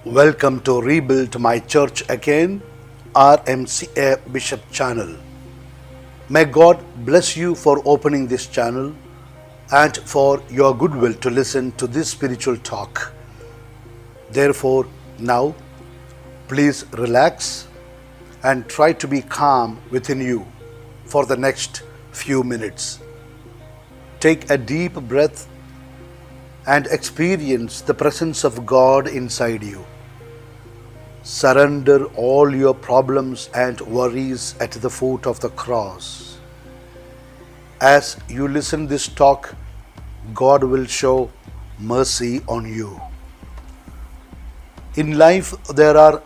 Welcome to Rebuild My Church Again, RMCA Bishop channel. May God bless you for opening this channel and for your goodwill to listen to this spiritual talk. Therefore, now, please relax and try to be calm within you for the next few minutes. Take a deep breath and experience the presence of God inside you. Surrender all your problems and worries at the foot of the cross. As you listen this talk, God will show mercy on you. In life, there are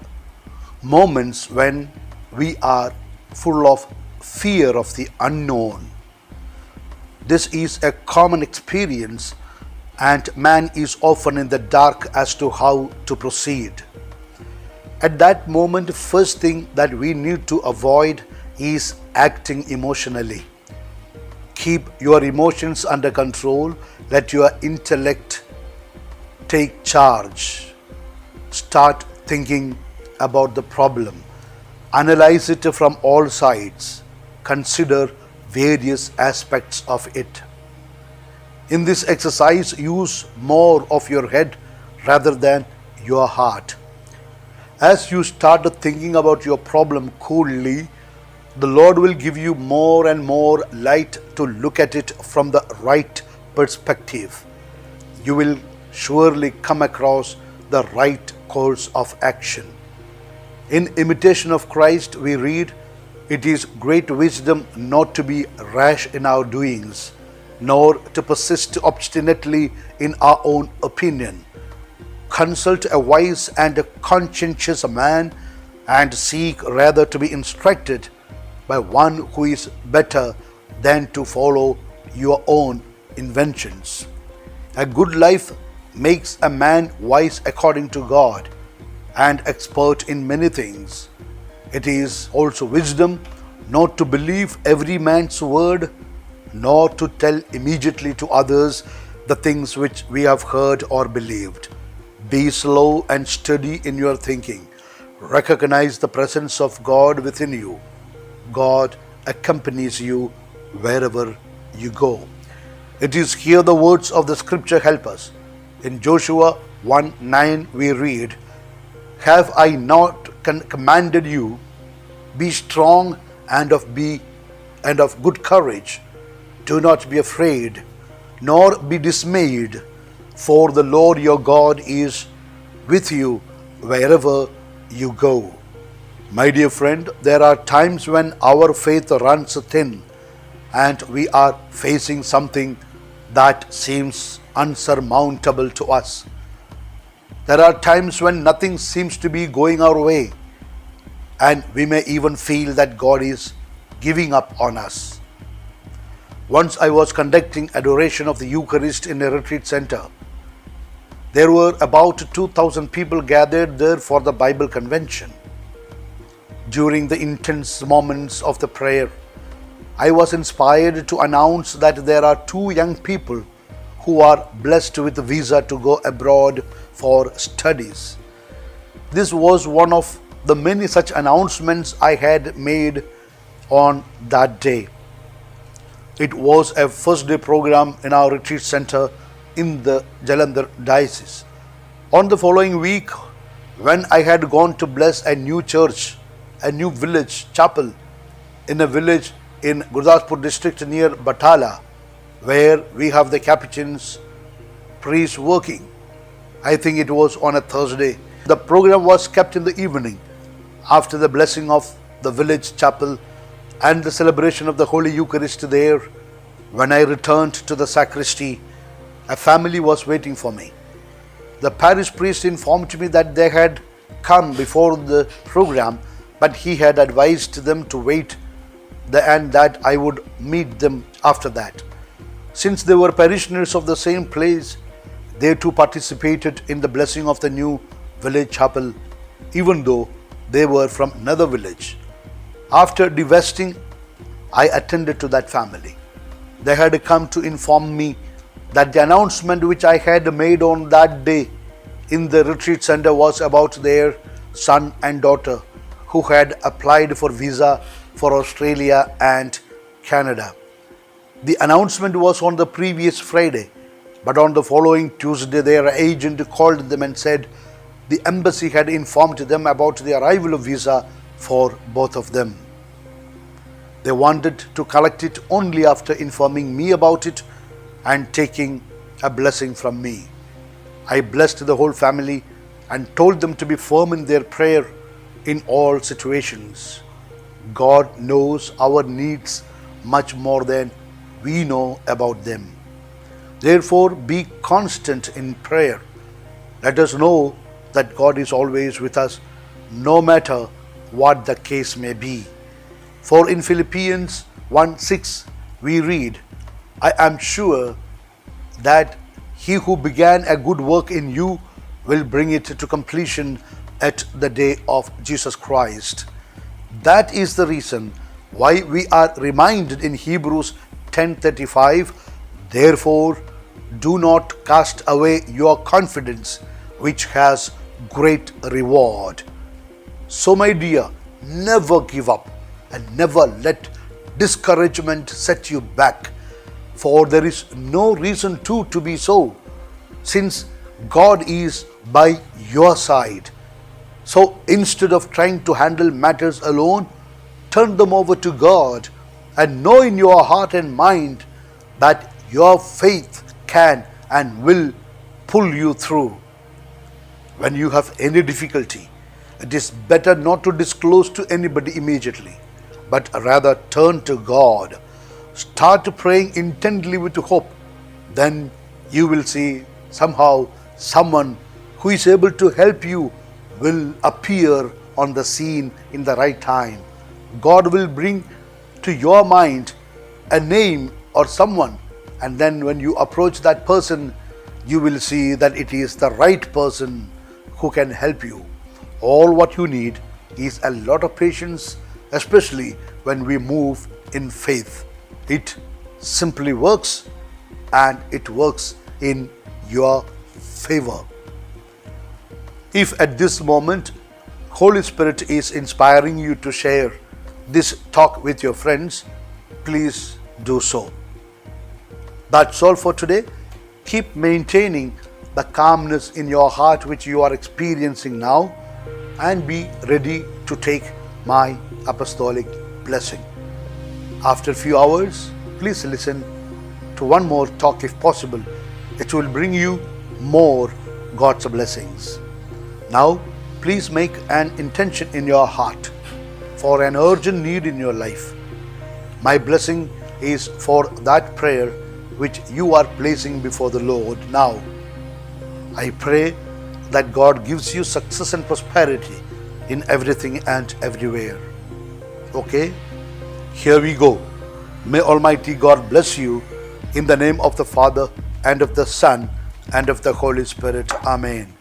moments when we are full of fear of the unknown. This is a common experience, and man is often in the dark as to how to proceed. At that moment, the first thing that we need to avoid is acting emotionally. Keep your emotions under control. Let your intellect take charge. Start thinking about the problem. Analyze it from all sides. Consider various aspects of it. In this exercise, use more of your head rather than your heart. As you start thinking about your problem coolly, the Lord will give you more and more light to look at it from the right perspective. You will surely come across the right course of action. In imitation of Christ, we read, "It is great wisdom not to be rash in our doings, nor to persist obstinately in our own opinion. Consult a wise and a conscientious man, and seek rather to be instructed by one who is better than to follow your own inventions." A good life makes a man wise according to God and expert in many things. It is also wisdom not to believe every man's word, nor to tell immediately to others the things which we have heard or believed. Be slow and steady in your thinking. Recognize the presence of God within you. God accompanies you wherever you go. It is here the words of the scripture help us. In Joshua 1:9 we read, "Have I not commanded you? Be strong and of good courage. Do not be afraid, nor be dismayed, for the Lord your God is with you wherever you go." My dear friend, there are times when our faith runs thin and we are facing something that seems unsurmountable to us. There are times when nothing seems to be going our way, and we may even feel that God is giving up on us. Once I was conducting adoration of the Eucharist in a retreat center. There were about 2,000 people gathered there for the Bible convention. During the intense moments of the prayer, I was inspired to announce that there are 2 young people who are blessed with a visa to go abroad for studies. This was one of the many such announcements I had made on that day. It was a first day program in our retreat center in the Jalandhar diocese. On the following week, when I had gone to bless a new church, a new village chapel in a village in Gurdaspur district near Batala, where we have the capuchins priest working. I think it was on a Thursday. The program was kept in the evening after the blessing of the village chapel and the celebration of the Holy Eucharist there. When I returned to the sacristy, a family was waiting for me. The parish priest informed me that they had come before the program, but he had advised them to wait and that I would meet them after that. Since they were parishioners of the same place, they too participated in the blessing of the new village chapel, even though they were from another village. After divesting, I attended to that family. They had come to inform me that the announcement which I had made on that day in the retreat center was about their son and daughter who had applied for visa for Australia and Canada. The announcement was on the previous Friday, but on the following Tuesday, their agent called them and said the embassy had informed them about the arrival of visa for both of them. They wanted to collect it only after informing me about it and taking a blessing from me. I blessed the whole family and told them to be firm in their prayer in all situations. God knows our needs much more than we know about them. Therefore, be constant in prayer. Let us know that God is always with us, no matter what the case may be. For in Philippians 1:6 we read, I am sure that he who began a good work in you will bring it to completion at the day of Jesus Christ. That is the reason why we are reminded in Hebrews 10:35, therefore do not cast away your confidence, which has great reward. So my dear, never give up and never let discouragement set you back, for there is no reason to be so, since God is by your side. So instead of trying to handle matters alone, turn them over to God and know in your heart and mind that your faith can and will pull you through. When you have any difficulty, it is better not to disclose to anybody immediately, but rather turn to God. Start praying intently with hope. Then you will see somehow someone who is able to help you will appear on the scene in the right time. God will bring to your mind a name or someone, and then when you approach that person, you will see that it is the right person who can help you. All what you need is a lot of patience, especially when we move in faith. It simply works, and it works in your favor. If at this moment Holy Spirit is inspiring you to share this talk with your friends, please do so. That's all for today. Keep maintaining the calmness in your heart which you are experiencing now, and be ready to take my apostolic blessing. After a few hours, please listen to one more talk if possible. It will bring you more God's blessings. Now, please make an intention in your heart for an urgent need in your life. My blessing is for that prayer which you are placing before the Lord now. I pray that God gives you success and prosperity in everything and everywhere. Okay? Here we go. May Almighty God bless you in the name of the Father and of the Son and of the Holy Spirit. Amen.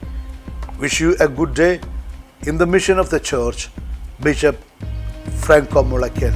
Wish you a good day in the mission of the church, Bishop Franco Mulakel.